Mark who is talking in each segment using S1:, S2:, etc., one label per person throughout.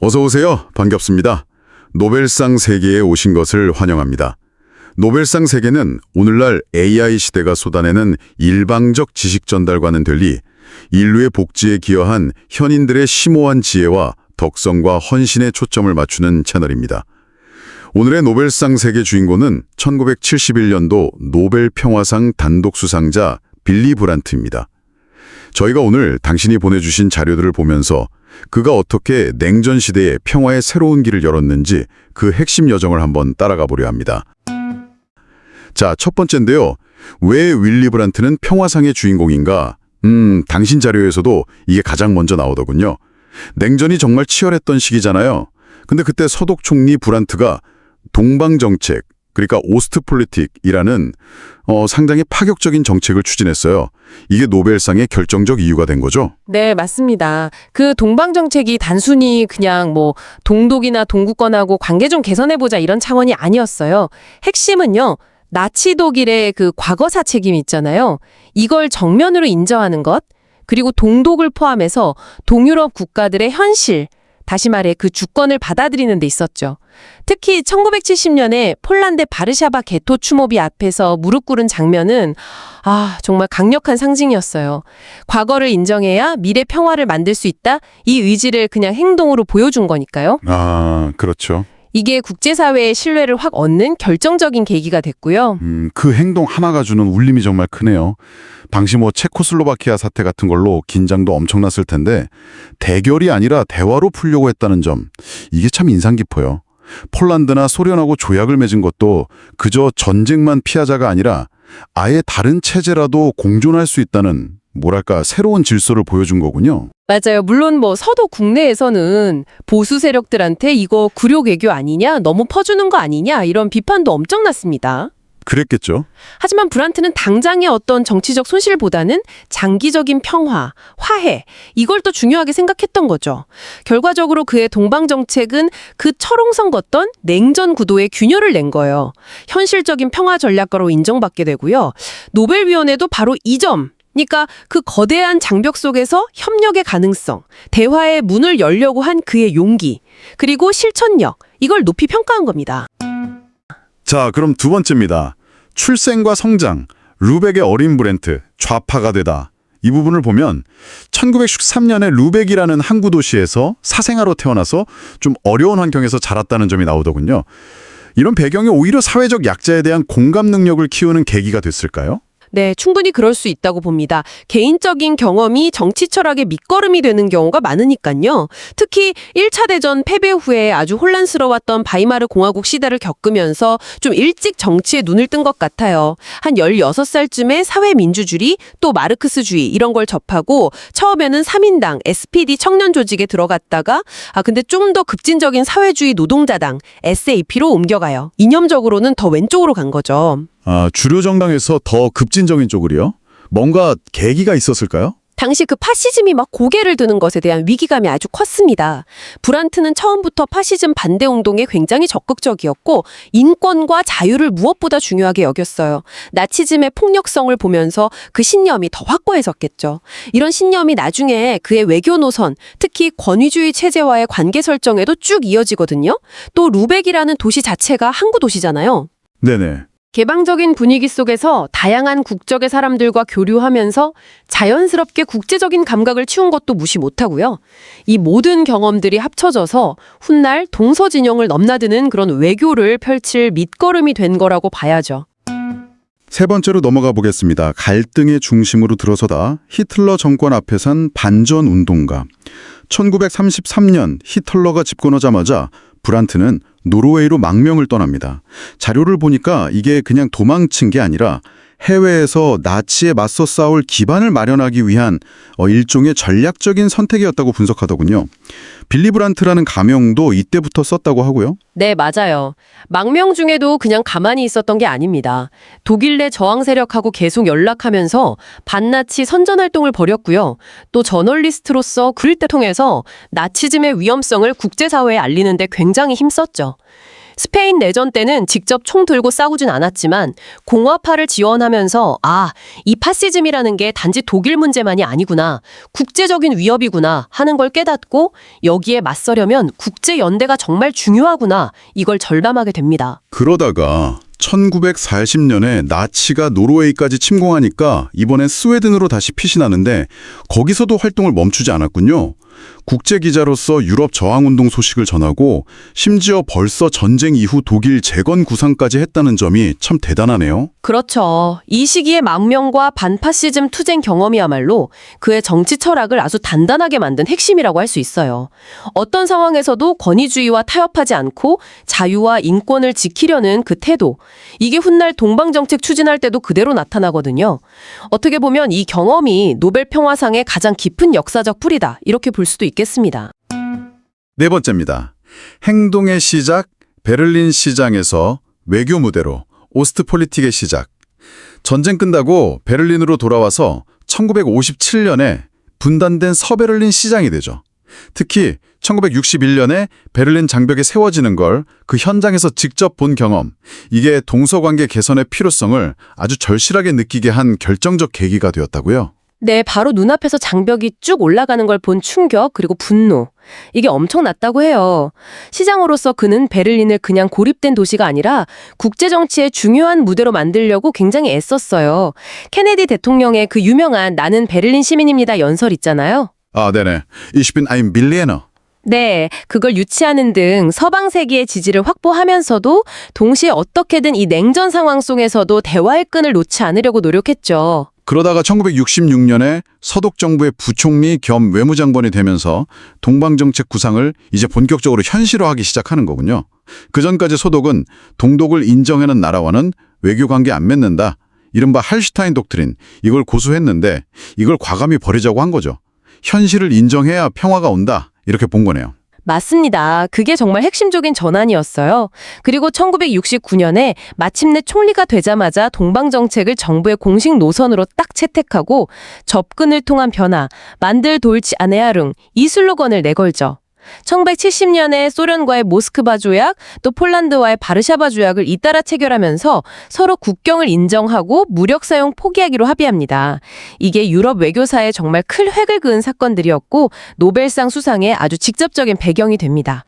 S1: 어서 오세요. 반갑습니다. 노벨상 세계에 오신 것을 환영합니다. 노벨상 세계는 오늘날 AI 시대가 쏟아내는 일방적 지식 전달과는 달리 인류의 복지에 기여한 현인들의 심오한 지혜와 덕성과 헌신에 초점을 맞추는 채널입니다. 오늘의 노벨상 세계 주인공은 1971년도 노벨 평화상 단독 수상자 빌리 브란트입니다. 저희가 오늘 당신이 보내주신 자료들을 보면서 그가 어떻게 냉전 시대에 평화의 새로운 길을 열었는지 그 핵심 여정을 한번 따라가 보려 합니다. 자, 첫 번째인데요. 왜 윌리 브란트는 평화상의 주인공인가? 당신 자료에서도 이게 가장 먼저 나오더군요. 냉전이 정말 치열했던 시기잖아요. 근데 그때 서독 총리 브란트가 동방정책, 그러니까 오스트폴리틱이라는 상당히 파격적인 정책을 추진했어요. 이게 노벨상의 결정적 이유가 된 거죠?
S2: 네, 맞습니다. 그 동방정책이 단순히 그냥 동독이나 동구권하고 관계 좀 개선해보자 이런 차원이 아니었어요. 핵심은요, 나치 독일의 그 과거사 책임 있잖아요. 이걸 정면으로 인정하는 것, 그리고 동독을 포함해서 동유럽 국가들의 현실, 다시 말해 그 주권을 받아들이는 데 있었죠. 특히 1970년에 폴란드 바르샤바 게토 추모비 앞에서 무릎 꿇은 장면은 정말 강력한 상징이었어요. 과거를 인정해야 미래 평화를 만들 수 있다? 이 의지를 그냥 행동으로 보여준 거니까요.
S1: 그렇죠.
S2: 이게 국제사회의 신뢰를 확 얻는 결정적인 계기가 됐고요.
S1: 그 행동 하나가 주는 울림이 정말 크네요. 당시 체코슬로바키아 사태 같은 걸로 긴장도 엄청났을 텐데 대결이 아니라 대화로 풀려고 했다는 점, 이게 참 인상 깊어요. 폴란드나 소련하고 조약을 맺은 것도 그저 전쟁만 피하자가 아니라 아예 다른 체제라도 공존할 수 있다는 새로운 질서를 보여준 거군요.
S2: 맞아요. 물론 서도 국내에서는 보수 세력들한테 이거 굴욕 외교 아니냐, 너무 퍼주는 거 아니냐 이런 비판도 엄청났습니다.
S1: 그랬겠죠.
S2: 하지만 브란트는 당장의 어떤 정치적 손실보다는 장기적인 평화, 화해, 이걸 더 중요하게 생각했던 거죠. 결과적으로 그의 동방정책은 그 철옹성 걷던 냉전 구도의 균열을 낸 거예요. 현실적인 평화 전략가로 인정받게 되고요. 노벨위원회도 바로 이 점, 그러니까 그 거대한 장벽 속에서 협력의 가능성, 대화의 문을 열려고 한 그의 용기, 그리고 실천력, 이걸 높이 평가한 겁니다.
S1: 자, 그럼 두 번째입니다. 출생과 성장, 루벡의 어린 브랜트, 좌파가 되다. 이 부분을 보면 1913년에 루벡이라는 항구 도시에서 사생아로 태어나서 좀 어려운 환경에서 자랐다는 점이 나오더군요. 이런 배경이 오히려 사회적 약자에 대한 공감 능력을 키우는 계기가 됐을까요?
S2: 네, 충분히 그럴 수 있다고 봅니다. 개인적인 경험이 정치 철학의 밑거름이 되는 경우가 많으니까요. 특히 1차 대전 패배 후에 아주 혼란스러웠던 바이마르 공화국 시대를 겪으면서 좀 일찍 정치에 눈을 뜬 것 같아요. 한 16살쯤에 사회민주주의, 또 마르크스주의 이런 걸 접하고 처음에는 3인당, SPD 청년 조직에 들어갔다가 근데 좀 더 급진적인 사회주의 노동자당, SAP로 옮겨가요. 이념적으로는 더 왼쪽으로 간 거죠.
S1: 주류 정당에서 더 급진적인 쪽으로요? 뭔가 계기가 있었을까요?
S2: 당시 그 파시즘이 막 고개를 드는 것에 대한 위기감이 아주 컸습니다. 브란트는 처음부터 파시즘 반대 운동에 굉장히 적극적이었고 인권과 자유를 무엇보다 중요하게 여겼어요. 나치즘의 폭력성을 보면서 그 신념이 더 확고해졌겠죠. 이런 신념이 나중에 그의 외교 노선, 특히 권위주의 체제와의 관계 설정에도 쭉 이어지거든요. 또 루벡이라는 도시 자체가 항구 도시잖아요.
S1: 네네.
S2: 개방적인 분위기 속에서 다양한 국적의 사람들과 교류하면서 자연스럽게 국제적인 감각을 키운 것도 무시 못하고요. 이 모든 경험들이 합쳐져서 훗날 동서진영을 넘나드는 그런 외교를 펼칠 밑거름이 된 거라고 봐야죠.
S1: 세 번째로 넘어가 보겠습니다. 갈등의 중심으로 들어서다. 히틀러 정권 앞에 선 반전 운동가. 1933년 히틀러가 집권하자마자 브란트는 노르웨이로 망명을 떠납니다. 자료를 보니까 이게 그냥 도망친 게 아니라 해외에서 나치에 맞서 싸울 기반을 마련하기 위한 일종의 전략적인 선택이었다고 분석하더군요. 빌리 브란트라는 가명도 이때부터 썼다고 하고요.
S2: 네, 맞아요. 망명 중에도 그냥 가만히 있었던 게 아닙니다. 독일 내 저항 세력하고 계속 연락하면서 반나치 선전활동을 벌였고요. 또 저널리스트로서 글을 통해서 나치즘의 위험성을 국제사회에 알리는 데 굉장히 힘썼죠.
S3: 스페인 내전 때는 직접 총 들고 싸우진 않았지만 공화파를 지원하면서 이 파시즘이라는 게 단지 독일 문제만이 아니구나, 국제적인 위협이구나 하는 걸 깨닫고 여기에 맞서려면 국제연대가 정말 중요하구나, 이걸 절감하게 됩니다.
S1: 그러다가 1940년에 나치가 노르웨이까지 침공하니까 이번엔 스웨덴으로 다시 피신하는데 거기서도 활동을 멈추지 않았군요. 국제기자로서 유럽 저항운동 소식을 전하고 심지어 벌써 전쟁 이후 독일 재건 구상까지 했다는 점이 참 대단하네요.
S3: 그렇죠. 이 시기의 망명과 반파시즘 투쟁 경험이야말로 그의 정치 철학을 아주 단단하게 만든 핵심이라고 할 수 있어요. 어떤 상황에서도 권위주의와 타협하지 않고 자유와 인권을 지키려는 그 태도, 이게 훗날 동방정책 추진할 때도 그대로 나타나거든요. 어떻게 보면 이 경험이 노벨 평화상의 가장 깊은 역사적 뿌리다, 이렇게 볼 수도 있겠습니다.
S1: 네 번째입니다. 행동의 시작, 베를린 시장에서 외교 무대로 오스트폴리틱의 시작. 전쟁 끝나고 베를린으로 돌아와서 1957년에 분단된 서베를린 시장이 되죠. 특히 1961년에 베를린 장벽이 세워지는 걸 그 현장에서 직접 본 경험, 이게 동서관계 개선의 필요성을 아주 절실하게 느끼게 한 결정적 계기가 되었다고요.
S3: 네, 바로 눈앞에서 장벽이 쭉 올라가는 걸 본 충격, 그리고 분노. 이게 엄청났다고 해요. 시장으로서 그는 베를린을 그냥 고립된 도시가 아니라 국제정치의 중요한 무대로 만들려고 굉장히 애썼어요. 케네디 대통령의 그 유명한 나는 베를린 시민입니다 연설 있잖아요.
S1: 네네. Ich bin ein Berliner.
S3: 네, 그걸 유치하는 등 서방 세계의 지지를 확보하면서도 동시에 어떻게든 이 냉전 상황 속에서도 대화의 끈을 놓지 않으려고 노력했죠.
S1: 그러다가 1966년에 서독 정부의 부총리 겸 외무장관이 되면서 동방정책 구상을 이제 본격적으로 현실화하기 시작하는 거군요. 그전까지 서독은 동독을 인정하는 나라와는 외교관계 안 맺는다, 이른바 할슈타인 독트린, 이걸 고수했는데 이걸 과감히 버리자고 한 거죠. 현실을 인정해야 평화가 온다, 이렇게 본 거네요.
S3: 맞습니다. 그게 정말 핵심적인 전환이었어요. 그리고 1969년에 마침내 총리가 되자마자 동방정책을 정부의 공식 노선으로 딱 채택하고 접근을 통한 변화, 만들 돌치 아네아룽, 이 슬로건을 내걸죠. 1970년에 소련과의 모스크바 조약, 또 폴란드와의 바르샤바 조약을 잇따라 체결하면서 서로 국경을 인정하고 무력 사용 포기하기로 합의합니다. 이게 유럽 외교사에 정말 큰 획을 그은 사건들이었고 노벨상 수상에 아주 직접적인 배경이 됩니다.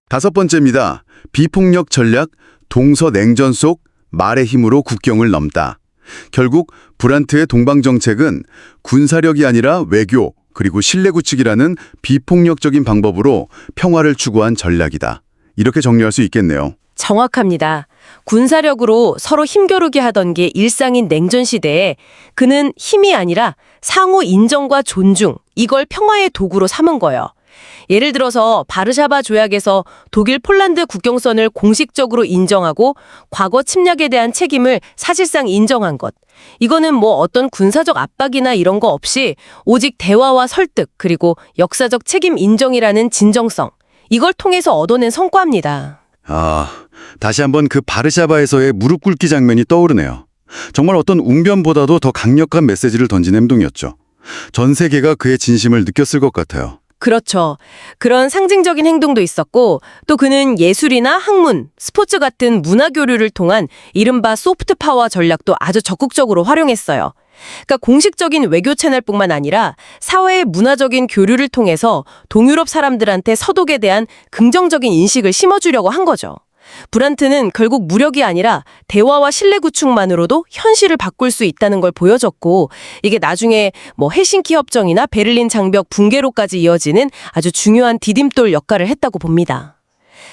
S1: 다섯 번째입니다. 비폭력 전략, 동서냉전 속 말의 힘으로 국경을 넘다. 결국 브란트의 동방정책은 군사력이 아니라 외교, 그리고 신뢰 구축이라는 비폭력적인 방법으로 평화를 추구한 전략이다, 이렇게 정리할 수 있겠네요.
S3: 정확합니다. 군사력으로 서로 힘겨루게 하던 게 일상인 냉전 시대에 그는 힘이 아니라 상호 인정과 존중, 이걸 평화의 도구로 삼은 거예요. 예를 들어서 바르샤바 조약에서 독일 폴란드 국경선을 공식적으로 인정하고 과거 침략에 대한 책임을 사실상 인정한 것. 이거는 뭐 어떤 군사적 압박이나 이런 거 없이 오직 대화와 설득, 그리고 역사적 책임 인정이라는 진정성, 이걸 통해서 얻어낸 성과입니다.
S1: 다시 한번 그 바르샤바에서의 무릎 꿇기 장면이 떠오르네요. 정말 어떤 웅변보다도 더 강력한 메시지를 던진 행동이었죠. 전 세계가 그의 진심을 느꼈을 것 같아요.
S3: 그렇죠. 그런 상징적인 행동도 있었고 또 그는 예술이나 학문, 스포츠 같은 문화 교류를 통한 이른바 소프트 파워 전략도 아주 적극적으로 활용했어요. 그러니까 공식적인 외교 채널뿐만 아니라 사회의 문화적인 교류를 통해서 동유럽 사람들한테 서독에 대한 긍정적인 인식을 심어주려고 한 거죠. 브란트는 결국 무력이 아니라 대화와 신뢰 구축만으로도 현실을 바꿀 수 있다는 걸 보여줬고, 이게 나중에 헬싱키 협정이나 베를린 장벽 붕괴로까지 이어지는 아주 중요한 디딤돌 역할을 했다고 봅니다.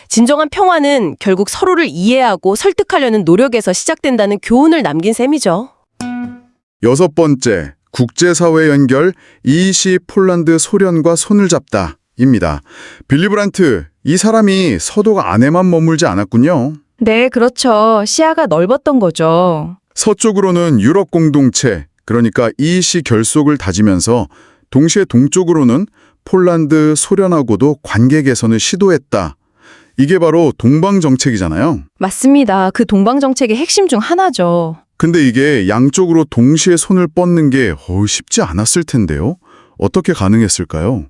S3: 진정한 평화는 결국 서로를 이해하고 설득하려는 노력에서 시작된다는 교훈을 남긴 셈이죠.
S1: 여섯 번째, 국제사회 연결, 이 시 폴란드 소련과 손을 잡다 입니다. 빌리 브란트, 이 사람이 서독 안에만 머물지 않았군요.
S2: 네, 그렇죠. 시야가 넓었던 거죠.
S1: 서쪽으로는 유럽 공동체, 그러니까 이 시 결속을 다지면서 동시에 동쪽으로는 폴란드, 소련하고도 관계 개선을 시도했다. 이게 바로 동방정책이잖아요.
S2: 맞습니다. 그 동방정책의 핵심 중 하나죠.
S1: 근데 이게 양쪽으로 동시에 손을 뻗는 게 쉽지 않았을 텐데요. 어떻게 가능했을까요?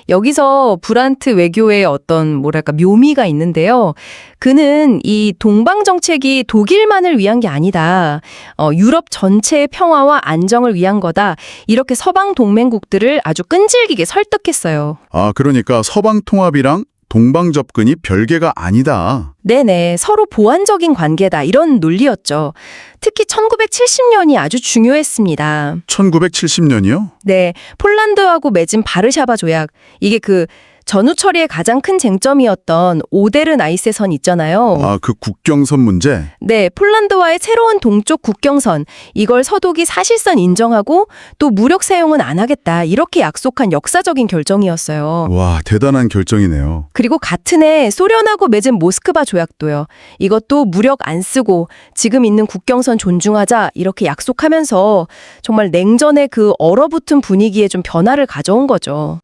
S3: 여기서 브란트 외교의 어떤 뭐랄까 묘미가 있는데요. 그는 이 동방 정책이 독일만을 위한 게 아니다. 유럽 전체의 평화와 안정을 위한 거다. 이렇게 서방 동맹국들을 아주 끈질기게 설득했어요.
S1: 아, 그러니까 서방 통합이랑 동방 접근이 별개가 아니다.
S3: 네네, 서로 보완적인 관계다. 이런 논리였죠. 특히 1970년이 아주 중요했습니다.
S1: 1970년이요?
S3: 네, 폴란드하고 맺은 바르샤바 조약. 이게 그 전후 처리의 가장 큰 쟁점이었던 오데르-나이세 선 있잖아요.
S1: 아, 그 국경선 문제?
S3: 네, 폴란드와의 새로운 동쪽 국경선. 이걸 서독이 사실상 인정하고 또 무력 사용은 안 하겠다. 이렇게 약속한 역사적인 결정이었어요.
S1: 와, 대단한 결정이네요.
S3: 그리고 같은 해 소련하고 맺은 모스크바 조약도요. 이것도 무력 안 쓰고 지금 있는 국경선 존중하자 이렇게 약속하면서 정말 냉전의 그 얼어붙은 분위기에 좀 변화를 가져온 거죠.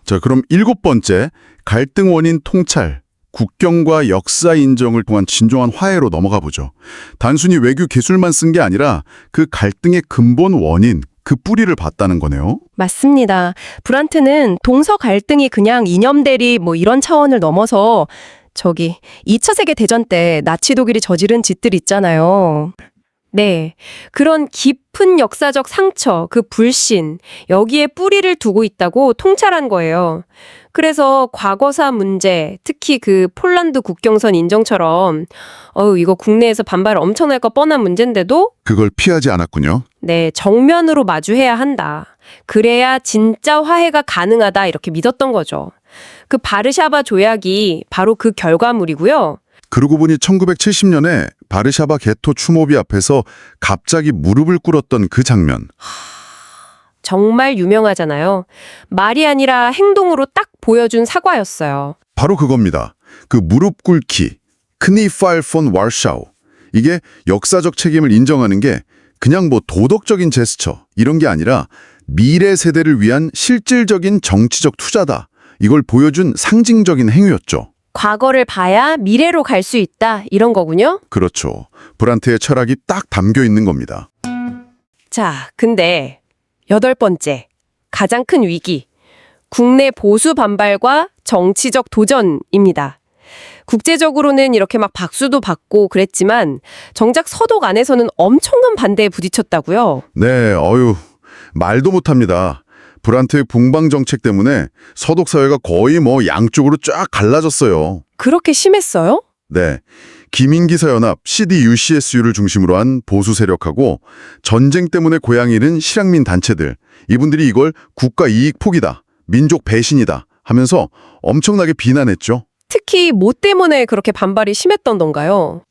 S1: 자, 그럼 7번째, 갈등 원인 통찰, 국경과 역사 인정을 통한 진정한 화해로 넘어가 보죠. 단순히 외교 기술만 쓴 게 아니라 그 갈등의 근본 원인, 그 뿌리를 봤다는 거네요.
S3: 맞습니다. 브란트는 동서 갈등이 그냥 이념 대립 뭐 이런 차원을 넘어서 2차 세계 대전 때 나치 독일이 저지른 짓들 있잖아요. 네. 그런 깊은 역사적 상처, 그 불신, 여기에 뿌리를 두고 있다고 통찰한 거예요. 그래서 과거사 문제, 특히 그 폴란드 국경선 인정처럼 이거 국내에서 반발 엄청날 거 뻔한 문제인데도
S1: 그걸 피하지 않았군요.
S3: 네, 정면으로 마주해야 한다. 그래야 진짜 화해가 가능하다 이렇게 믿었던 거죠. 그 바르샤바 조약이 바로 그 결과물이고요.
S1: 그러고 보니 1970년에 바르샤바 게토 추모비 앞에서 갑자기 무릎을 꿇었던 그 장면.
S3: 정말 유명하잖아요. 말이 아니라 행동으로 딱 보여준 사과였어요.
S1: 바로 그겁니다. 그 무릎 꿇기, 크니파일 폰 와르샤우. 이게 역사적 책임을 인정하는 게 그냥 뭐 도덕적인 제스처 이런 게 아니라 미래 세대를 위한 실질적인 정치적 투자다. 이걸 보여준 상징적인 행위였죠.
S3: 과거를 봐야 미래로 갈 수 있다 이런 거군요.
S1: 그렇죠. 브란트의 철학이 딱 담겨 있는 겁니다.
S3: 자, 근데 8번째, 가장 큰 위기. 국내 보수 반발과 정치적 도전입니다. 국제적으로는 이렇게 막 박수도 받고 그랬지만 정작 서독 안에서는 엄청난 반대에 부딪혔다고요.
S1: 네, 말도 못합니다. 브란트의 북방 정책 때문에 서독 사회가 거의 뭐 양쪽으로 쫙 갈라졌어요.
S3: 그렇게 심했어요?
S1: 네. 기민기사 연합 CDU-CSU를 중심으로 한 보수 세력하고 전쟁 때문에 고향 잃은 실향민 단체들, 이분들이 이걸 국가 이익 포기다, 민족 배신이다 하면서 엄청나게 비난했죠.
S3: 특히 뭐 때문에 그렇게 반발이 심했던 건가요?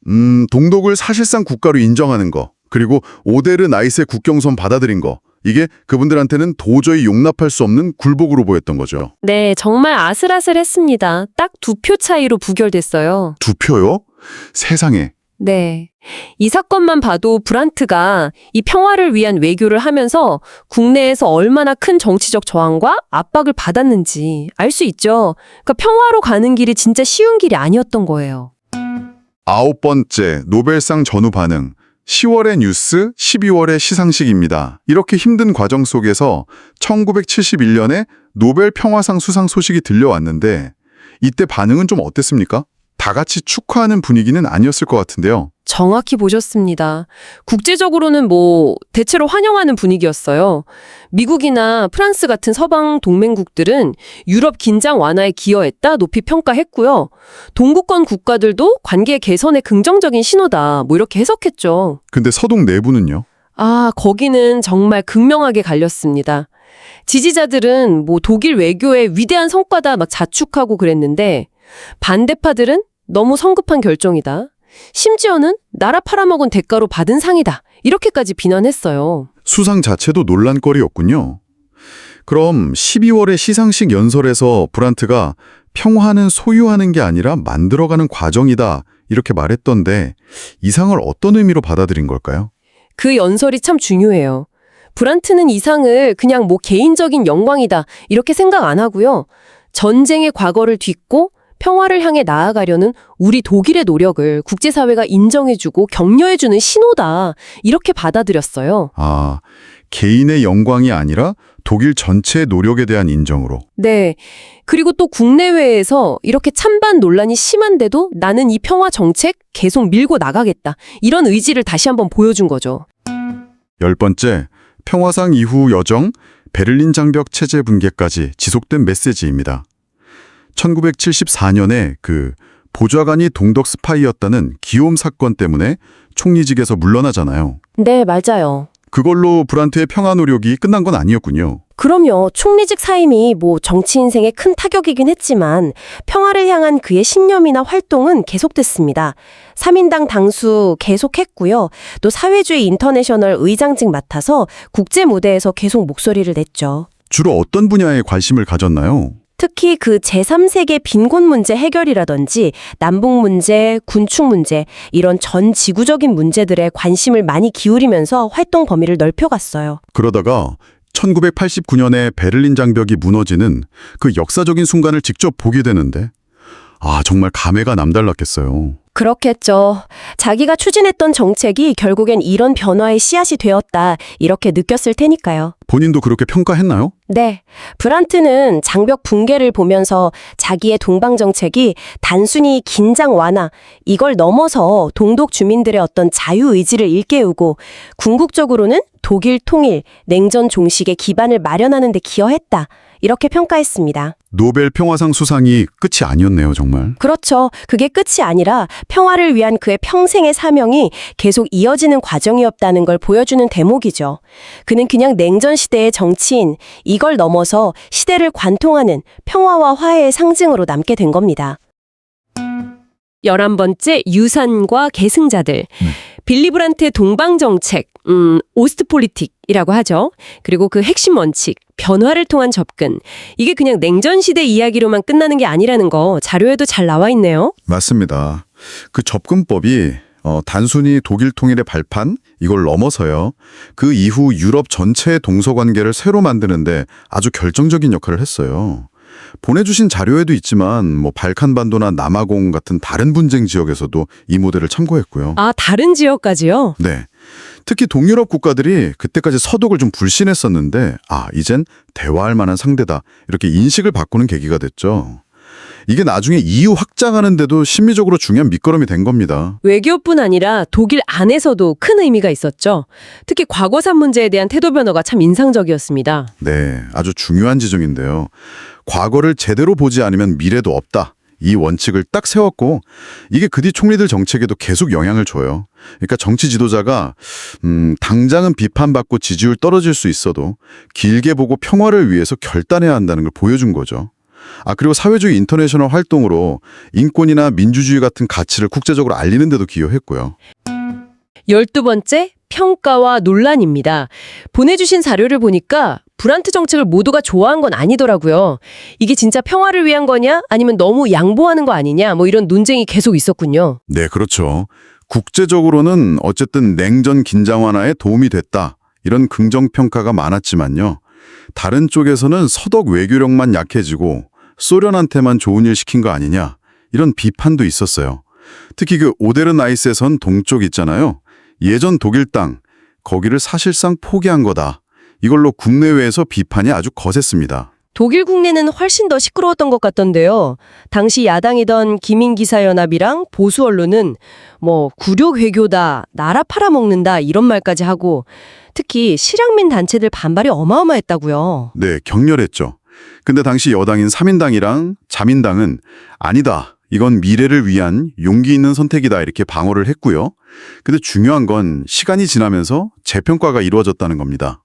S1: 동독을 사실상 국가로 인정하는 거, 그리고 오데르-나이세 국경선 받아들인 거, 이게 그분들한테는 도저히 용납할 수 없는 굴복으로 보였던 거죠.
S3: 네, 정말 아슬아슬했습니다. 딱 2표 차이로 부결됐어요.
S1: 2표요? 세상에.
S3: 네. 이 사건만 봐도 브란트가 이 평화를 위한 외교를 하면서 국내에서 얼마나 큰 정치적 저항과 압박을 받았는지 알 수 있죠. 그러니까 평화로 가는 길이 진짜 쉬운 길이 아니었던 거예요.
S1: 9번째, 노벨상 전후 반응. 10월의 뉴스, 12월의 시상식입니다. 이렇게 힘든 과정 속에서 1971년에 노벨 평화상 수상 소식이 들려왔는데 이때 반응은 좀 어땠습니까? 다 같이 축하하는 분위기는 아니었을 것 같은데요.
S3: 정확히 보셨습니다. 국제적으로는 대체로 환영하는 분위기였어요. 미국이나 프랑스 같은 서방 동맹국들은 유럽 긴장 완화에 기여했다 높이 평가했고요. 동구권 국가들도 관계 개선의 긍정적인 신호다 이렇게 해석했죠.
S1: 근데 서독 내부는요?
S3: 거기는 정말 극명하게 갈렸습니다. 지지자들은 독일 외교의 위대한 성과다 자축하고 그랬는데 반대파들은 너무 성급한 결정이다. 심지어는 나라 팔아먹은 대가로 받은 상이다. 이렇게까지 비난했어요.
S1: 수상 자체도 논란거리였군요. 그럼 12월의 시상식 연설에서 브란트가 평화는 소유하는 게 아니라 만들어가는 과정이다 이렇게 말했던데 이 상을 어떤 의미로 받아들인 걸까요?
S3: 그 연설이 참 중요해요. 브란트는 이 상을 그냥 개인적인 영광이다 이렇게 생각 안 하고요. 전쟁의 과거를 딛고 평화를 향해 나아가려는 우리 독일의 노력을 국제사회가 인정해주고 격려해주는 신호다. 이렇게 받아들였어요.
S1: 개인의 영광이 아니라 독일 전체의 노력에 대한 인정으로.
S2: 네. 그리고 또 국내외에서 이렇게 찬반 논란이 심한데도 나는 이 평화 정책 계속 밀고 나가겠다. 이런 의지를 다시 한번 보여준 거죠.
S1: 10번째, 평화상 이후 여정, 베를린 장벽 체제 붕괴까지 지속된 메시지입니다. 1974년에 그 보좌관이 동독 스파이였다는 기욤 사건 때문에 총리직에서 물러나잖아요.
S3: 네, 맞아요.
S1: 그걸로 브란트의 평화 노력이 끝난 건 아니었군요.
S3: 그럼요. 총리직 사임이 정치 인생에 큰 타격이긴 했지만 평화를 향한 그의 신념이나 활동은 계속됐습니다. 3인당 당수 계속했고요. 또 사회주의 인터내셔널 의장직 맡아서 국제 무대에서 계속 목소리를 냈죠.
S1: 주로 어떤 분야에 관심을 가졌나요?
S3: 특히 그 제3세계 빈곤 문제 해결이라든지 남북 문제, 군축 문제 이런 전 지구적인 문제들에 관심을 많이 기울이면서 활동 범위를 넓혀갔어요.
S1: 그러다가 1989년에 베를린 장벽이 무너지는 그 역사적인 순간을 직접 보게 되는데 정말 감회가 남달랐겠어요.
S3: 그렇겠죠. 자기가 추진했던 정책이 결국엔 이런 변화의 씨앗이 되었다 이렇게 느꼈을 테니까요.
S1: 본인도 그렇게 평가했나요?
S3: 네. 브란트는 장벽 붕괴를 보면서 자기의 동방 정책이 단순히 긴장 완화, 이걸 넘어서 동독 주민들의 어떤 자유의지를 일깨우고 궁극적으로는 독일 통일, 냉전 종식의 기반을 마련하는 데 기여했다. 이렇게 평가했습니다.
S1: 노벨 평화상 수상이 끝이 아니었네요, 정말.
S3: 그렇죠. 그게 끝이 아니라 평화를 위한 그의 평생의 사명이 계속 이어지는 과정이었다는 걸 보여주는 대목이죠. 그는 그냥 냉전 시대의 정치인, 이걸 넘어서 시대를 관통하는 평화와 화해의 상징으로 남게 된 겁니다. 11번째, 유산과 계승자들. 빌리 브란트의 동방정책, 오스트폴리틱이라고 하죠. 그리고 그 핵심 원칙, 변화를 통한 접근. 이게 그냥 냉전시대 이야기로만 끝나는 게 아니라는 거 자료에도 잘 나와 있네요.
S1: 맞습니다. 그 접근법이 단순히 독일 통일의 발판 이걸 넘어서요. 그 이후 유럽 전체의 동서관계를 새로 만드는데 아주 결정적인 역할을 했어요. 보내주신 자료에도 있지만 발칸반도나 남아공 같은 다른 분쟁 지역에서도 이 모델을 참고했고요.
S2: 다른 지역까지요?
S1: 네. 특히 동유럽 국가들이 그때까지 서독을 좀 불신했었는데 이젠 대화할 만한 상대다. 이렇게 인식을 바꾸는 계기가 됐죠. 이게 나중에 EU 확장하는 데도 심리적으로 중요한 밑거름이 된 겁니다.
S2: 외교뿐 아니라 독일 안에서도 큰 의미가 있었죠. 특히 과거사 문제에 대한 태도 변화가 참 인상적이었습니다.
S1: 네, 아주 중요한 지적인데요. 과거를 제대로 보지 않으면 미래도 없다. 이 원칙을 딱 세웠고 이게 그 뒤 총리들 정책에도 계속 영향을 줘요. 그러니까 정치 지도자가 당장은 비판받고 지지율 떨어질 수 있어도 길게 보고 평화를 위해서 결단해야 한다는 걸 보여준 거죠. 그리고 사회주의 인터내셔널 활동으로 인권이나 민주주의 같은 가치를 국제적으로 알리는 데도 기여했고요.
S2: 12번째, 평가와 논란입니다. 보내주신 자료를 보니까 브란트 정책을 모두가 좋아한 건 아니더라고요. 이게 진짜 평화를 위한 거냐? 아니면 너무 양보하는 거 아니냐? 이런 논쟁이 계속 있었군요.
S1: 네, 그렇죠. 국제적으로는 어쨌든 냉전 긴장 완화에 도움이 됐다. 이런 긍정평가가 많았지만요. 다른 쪽에서는 서독 외교력만 약해지고 소련한테만 좋은 일 시킨 거 아니냐. 이런 비판도 있었어요. 특히 그 오데르나이스에선 동쪽 있잖아요. 예전 독일 땅, 거기를 사실상 포기한 거다. 이걸로 국내외에서 비판이 아주 거셌습니다.
S3: 독일 국내는 훨씬 더 시끄러웠던 것 같던데요. 당시 야당이던 기민기사연합이랑 보수 언론은 굴욕 외교다, 나라 팔아먹는다 이런 말까지 하고 특히 실향민 단체들 반발이 어마어마했다고요.
S1: 네, 격렬했죠. 근데 당시 여당인 3인당이랑 자민당은 아니다. 이건 미래를 위한 용기 있는 선택이다 이렇게 방어를 했고요. 근데 중요한 건 시간이 지나면서 재평가가 이루어졌다는 겁니다.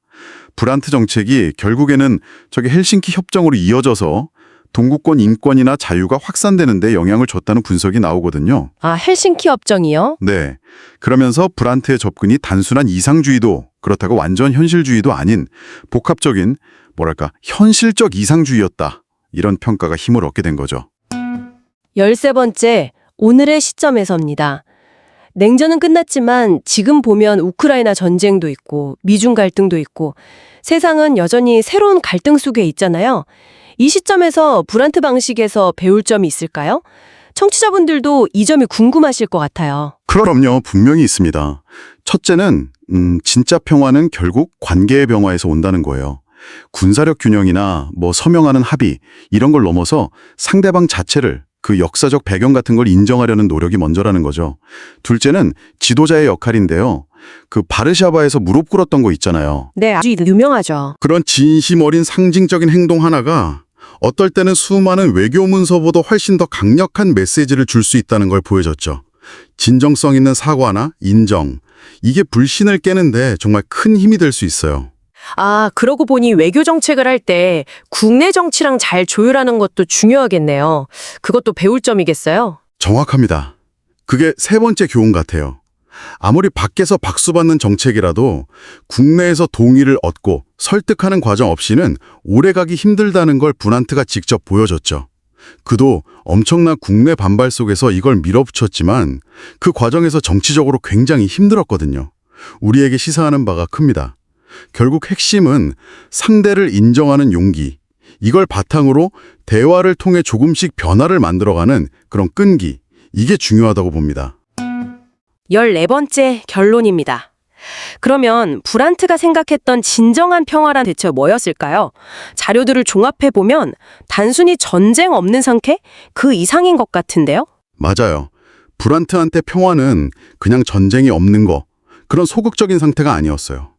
S1: 브란트 정책이 결국에는 저기 헬싱키 협정으로 이어져서 동구권 인권이나 자유가 확산되는 데 영향을 줬다는 분석이 나오거든요.
S3: 헬싱키 협정이요?
S1: 네. 그러면서 브란트의 접근이 단순한 이상주의도 그렇다고 완전 현실주의도 아닌 복합적인 현실적 이상주의였다. 이런 평가가 힘을 얻게 된 거죠.
S3: 13번째, 오늘의 시점에서입니다. 냉전은 끝났지만 지금 보면 우크라이나 전쟁도 있고 미중 갈등도 있고 세상은 여전히 새로운 갈등 속에 있잖아요. 이 시점에서 브란트 방식에서 배울 점이 있을까요? 청취자분들도 이 점이 궁금하실 것 같아요.
S1: 그럼요. 분명히 있습니다. 첫째는 진짜 평화는 결국 관계의 변화에서 온다는 거예요. 군사력 균형이나 뭐 서명하는 합의 이런 걸 넘어서 상대방 자체를 그 역사적 배경 같은 걸 인정하려는 노력이 먼저라는 거죠. 둘째는 지도자의 역할인데요. 그 바르샤바에서 무릎 꿇었던 거 있잖아요.
S3: 네, 아주 유명하죠.
S1: 그런 진심 어린 상징적인 행동 하나가 어떨 때는 수많은 외교 문서보다 훨씬 더 강력한 메시지를 줄 수 있다는 걸 보여줬죠. 진정성 있는 사과나 인정, 이게 불신을 깨는데 정말 큰 힘이 될 수 있어요.
S3: 아, 그러고 보니 외교 정책을 할 때 국내 정치랑 잘 조율하는 것도 중요하겠네요. 그것도 배울 점이겠어요?
S1: 정확합니다. 그게 세 번째 교훈 같아요. 아무리 밖에서 박수받는 정책이라도 국내에서 동의를 얻고 설득하는 과정 없이는 오래가기 힘들다는 걸 브란트가 직접 보여줬죠. 그도 엄청난 국내 반발 속에서 이걸 밀어붙였지만 그 과정에서 정치적으로 굉장히 힘들었거든요. 우리에게 시사하는 바가 큽니다. 결국 핵심은 상대를 인정하는 용기, 이걸 바탕으로 대화를 통해 조금씩 변화를 만들어가는 그런 끈기, 이게 중요하다고 봅니다.
S3: 14번째 결론입니다. 그러면 브란트가 생각했던 진정한 평화란 대체 뭐였을까요? 자료들을 종합해보면 단순히 전쟁 없는 상태? 그 이상인 것 같은데요?
S1: 맞아요. 브란트한테 평화는 그냥 전쟁이 없는 거, 그런 소극적인 상태가 아니었어요.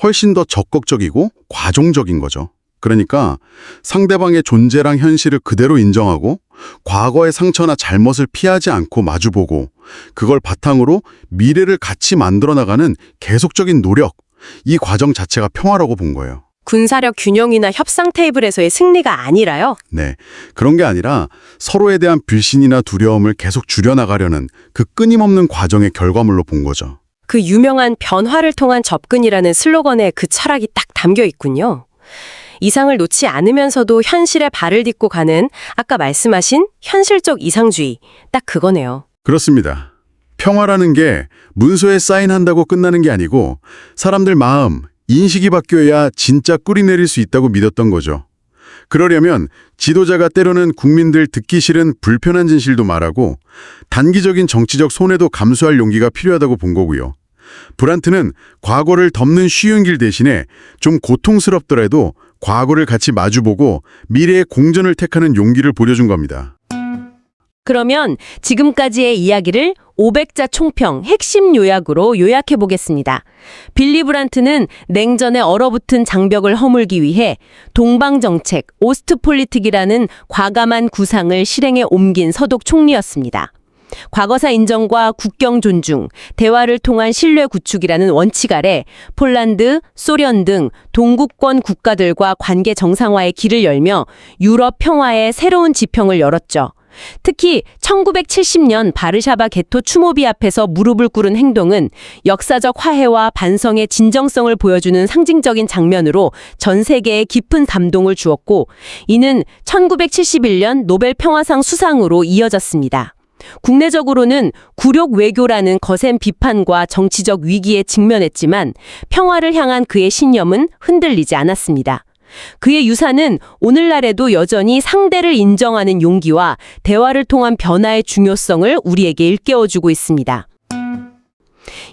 S1: 훨씬 더 적극적이고 과종적인 거죠. 그러니까 상대방의 존재랑 현실을 그대로 인정하고 과거의 상처나 잘못을 피하지 않고 마주보고 그걸 바탕으로 미래를 같이 만들어 나가는 계속적인 노력, 이 과정 자체가 평화라고 본 거예요.
S3: 군사력 균형이나 협상 테이블에서의 승리가 아니라요?
S1: 네, 그런 게 아니라 서로에 대한 불신이나 두려움을 계속 줄여나가려는 그 끊임없는 과정의 결과물로 본 거죠.
S3: 그 유명한 변화를 통한 접근이라는 슬로건에 그 철학이 딱 담겨 있군요. 이상을 놓지 않으면서도 현실에 발을 딛고 가는 아까 말씀하신 현실적 이상주의, 딱 그거네요.
S1: 그렇습니다. 평화라는 게 문서에 사인한다고 끝나는 게 아니고 사람들 마음, 인식이 바뀌어야 진짜 꿀이 내릴 수 있다고 믿었던 거죠. 그러려면 지도자가 때로는 국민들 듣기 싫은 불편한 진실도 말하고 단기적인 정치적 손해도 감수할 용기가 필요하다고 본 거고요. 브란트는 과거를 덮는 쉬운 길 대신에 좀 고통스럽더라도 과거를 같이 마주보고 미래의 공전을 택하는 용기를 보여준 겁니다.
S3: 그러면 지금까지의 이야기를 500자 총평 핵심 요약으로 요약해 보겠습니다. 빌리 브란트는 냉전에 얼어붙은 장벽을 허물기 위해 동방정책, 오스트폴리틱이라는 과감한 구상을 실행에 옮긴 서독 총리였습니다. 과거사 인정과 국경 존중, 대화를 통한 신뢰 구축이라는 원칙 아래 폴란드, 소련 등 동구권 국가들과 관계 정상화의 길을 열며 유럽 평화의 새로운 지평을 열었죠. 특히 1970년 바르샤바 게토 추모비 앞에서 무릎을 꿇은 행동은 역사적 화해와 반성의 진정성을 보여주는 상징적인 장면으로 전 세계에 깊은 감동을 주었고, 이는 1971년 노벨 평화상 수상으로 이어졌습니다. 국내적으로는 굴욕 외교라는 거센 비판과 정치적 위기에 직면했지만 평화를 향한 그의 신념은 흔들리지 않았습니다. 그의 유산은 오늘날에도 여전히 상대를 인정하는 용기와 대화를 통한 변화의 중요성을 우리에게 일깨워주고 있습니다.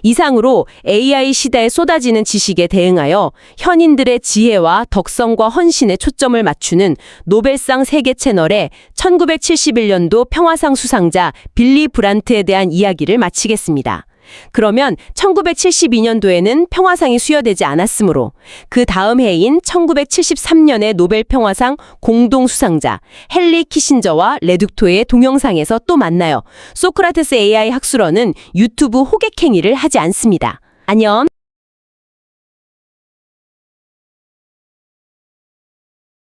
S3: 이상으로 AI 시대에 쏟아지는 지식에 대응하여 현인들의 지혜와 덕성과 헌신에 초점을 맞추는 노벨상 세계 채널의 1971년도 평화상 수상자 빌리 브란트에 대한 이야기를 마치겠습니다. 그러면 1972년도에는 평화상이 수여되지 않았으므로 그 다음 해인 1973년의 노벨 평화상 공동 수상자 헨리 키신저와 레둑토의 동영상에서 또 만나요. 소크라테스 AI 학술어는 유튜브 호객행위를 하지 않습니다. 안녕.